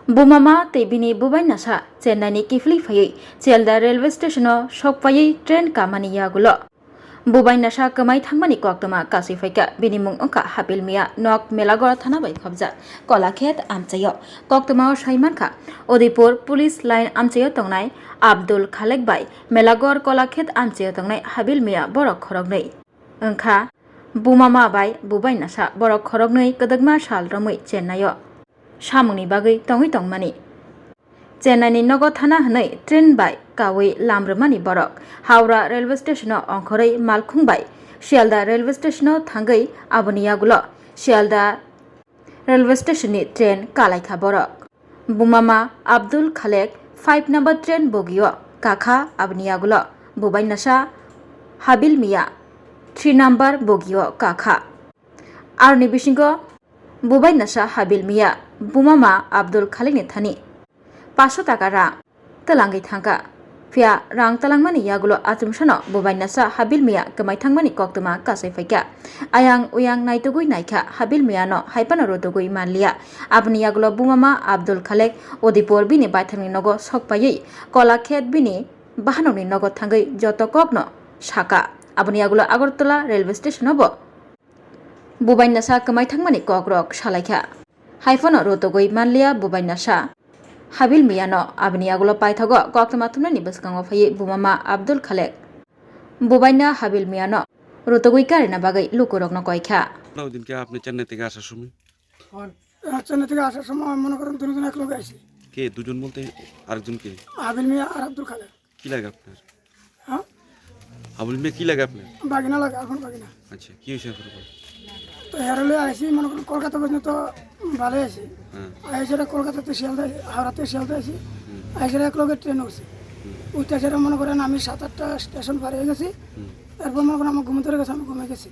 बुमामा तेबिनी बुबाई नसा चेन्नाइनि किफली फैयै चेलदा railway स्टेशनाव सकफायै train कामानि यागुलो बुबाई नसा कमाई थांमानि कक्तमा कासै फैका बिनि मुं अंका हाबिल मिया नक मेलागर थाना बै खबजा कलाखेत आमचायो कक्तमा साइमानखा उदयपुर पुलिस लाइन आमचायो तंनाय आब्दुल खालेक बाय मेलागर कलाखेत आमचायो तंनाय हाबिल मिया बरक खरगनै अंखा बुमामा बाय बुबाई नसा बरक खरगनै कदगमा साल रमै चेन्नाइयो सामुनि बागै तङै तंमानि चेन्नाइनि नगो थाना हनै ट्रेन बाय कावै लामरमानि बरक हावड़ा रेलवे स्टेशनाव अंखरै मालखुंबाय शियालदा रेलवे स्टेशनाव थांगै आबनियागुलो शियालदा रेलवे स्टेशननि ट्रेन कालायखा बरक बुमामा आब्दुल खालेक 5 नम्बर ट्रेन बगियो काखा आबनियागुलो बुबाई नसा हाबिल मिया 3 नम्बर बगियो काखा आरनि बिसिंगो बुबाई नसा हाबिल मिया बुमामा आब्दुल खालेकनि थानि 500 टाका रां तलांगै थांगा फिया रां तलांमानि यागुलो आचुमसानो बुबाई नसा हाबिल मिया कमाई थांमानि कक्तमा कासै फैका आयां उयां नायतुगुइ नायखा हाबिल मियानो हाइपानो रोतुगुइ मानलिया आबनि यागुलो बुमामा आब्दुल खालेक उदयपुर बिनि बायथांनि नगो सकपायै कलाखेत बिनि बाहाननि नगो थांगै जत ककनो साका आबनि यागुलो आगरतला रेलवे स्टेशनावबो बुबाई नसा कमाई थांमानि कक्रक सालायखा हाइफानो रोतुगुइ मानलिया बुबाई नसा हाबिल मियानो आबनि यागुलो पाइथागो कक्तमा थुमनानि बसकांगो फैयै बुमामा आब्दुल खालेक बुबाईना हाबिल मियानो रोतुगुइ कारिना बागै लुकुरकनो कयखा দিনকে আপনি চেন্নাই থেকে আসার সময় চেন্নাই থেকে আসার সময় মনে করেন দুজন এক লোক আসি কে দুজন বলতে আরেকজন কে হাবিল মিয়া আর আব্দুল খালেক কি লাগে আপনার হ্যাঁ আবুল মিয়া কি লাগে আপনার বাগিনা লাগে এখন বাগিনা আচ্ছা কি হয়েছে আপনার তো হেরলে আসি মনে করেন কলকাতা পর্যন্ত ভালো আসি আইসেরা কলকাতাতে শিয়ালদা হাওড়াতে শিয়ালদা আসি আইসেরা এক লোকের ট্রেন উঠছি উঠতে সেটা মনে করেন আমি 7-8টা স্টেশন পার হয়ে গেছি এরপর মনে করেন আমার ঘুম ধরে গেছে আমি ঘুমে গেছি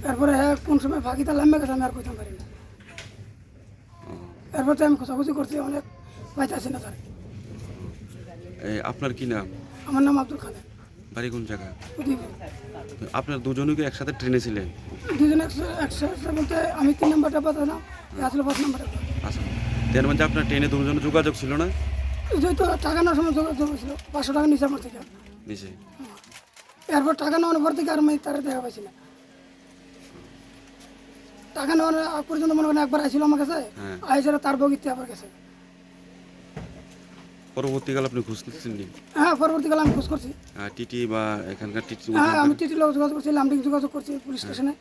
এরপরে হ্যাঁ কোন সময় ফাঁকিতে লাম্বে গেছে আমি আর কইতে পারি না এরপর তো আমি খোঁজাখুঁজি করছি অনেক পাইতেছি না তার আপনার কি নাম আমার নাম আব্দুল খালেক বাড়ি কোন জায়গা উদয়পুর আপনার দুজনই কি একসাথে ট্রেনে ছিলেন দুজন একসাথে বলতে আমি 3 নম্বরটা পাতাম আসলে 5 নম্বরটা আচ্ছা তার মধ্যে আপনার ট্রেনে দুজনের যোগাযোগ ছিল না যেহেতু টাকা নেওয়ার সময় যোগাযোগ ছিল 500 টাকা নিচে আমার থেকে নিচে এরপর টাকা নেওয়ার পর থেকে আর আমি তার দেখা পাইছি না টাকা নেওয়ার আগ পর্যন্ত মনে করেন একবার আসছিল আমার কাছে আইসারা তার বগিতে আবার গেছে পরবর্তীকালে আপনি খোঁজ করছেন নি হ্যাঁ পরবর্তীকালে আমি খোঁজ করছি টিটি বা এখানকার টিটি হ্যাঁ আমি টিটি লোক যোগাযোগ করছি লামডিং যোগাযোগ করছি পুলিশ স্টেশনে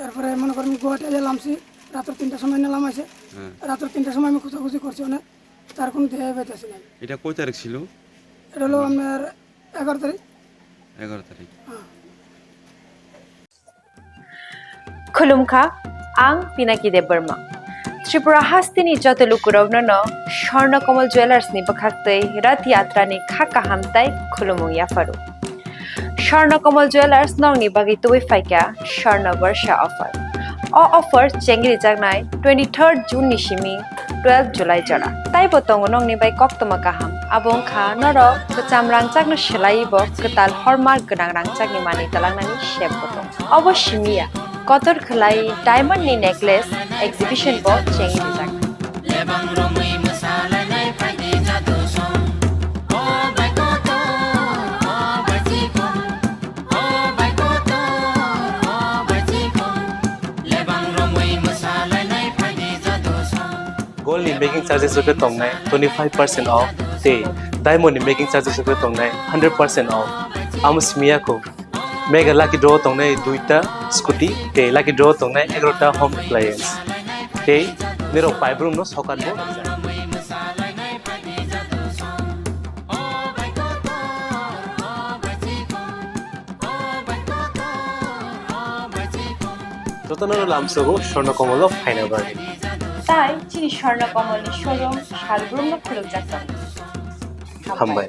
এরপরে মনে করেন গুয়াহাটি এলামছি রাত্র 3টার সময় নিলাম আসে রাত্র 3টার সময় আমি খোঁজাখুঁজি করছি অনেক তার কোনো দেখা পাইতেছি না এটা কয় তারিখ ছিল এটা হলো আপনার 11 তারিখ 11 তারিখ खुलुमखा आं पिनाकी देब बर्मा त्रिपुरा हास्तिनि जतलुकुरवनो स्वर्णकमल ज्वेलार्सनि बखाक्तै रथ यात्रानि खाका हामताय खुलुमु याफारु स्वर्णकमल ज्वेलार्स नंनि बागै तुबै फाइका स्वर्ण वर्षा ऑफर ऑफर चेंगरि जागनाय 23 जून निसिमी 12 जुलाई जरा ताइ बतंग नंनि बाय कक्तमा गाहाम आबं खा नर कचाम रांचागनो सेलाइबो कताल हरमार्क गोनां रांचागनि मानि तलांनानि शेप बतंग अवश्यमिया कतर खलाई डायमंड नि नेकलेस एग्जिबिशन बो चेंगि जाग लेबां रमै मोसालायनाय फायदि जादो सम ओ बायकोतो ओ बायजिको ओ बायकोतो ओ बायजिको लेबां रमै मोसालायनाय फायदि जादो सम गोल्ड नि मेकिंग चार्जेस रुपे तंगनाय 25% ऑफ ते डायमंड नि मेकिंग चार्जेस रुपे तंगनाय 100% ऑफ आमस्मिया को मेगा लाकी ड्रॉ तंगनाय 2टा स्कूटी ते लाकी ड्रॉ तंगनाय 11टा होम अप्लायंस ते नेरो पाइब्रुम नो सकान बो रतनर लामसगो स्वर्णकमल फाइना बागे ताई चिनि स्वर्णकमलनि शोरूम शालग्रुम नो खुलुक जाता हामबाय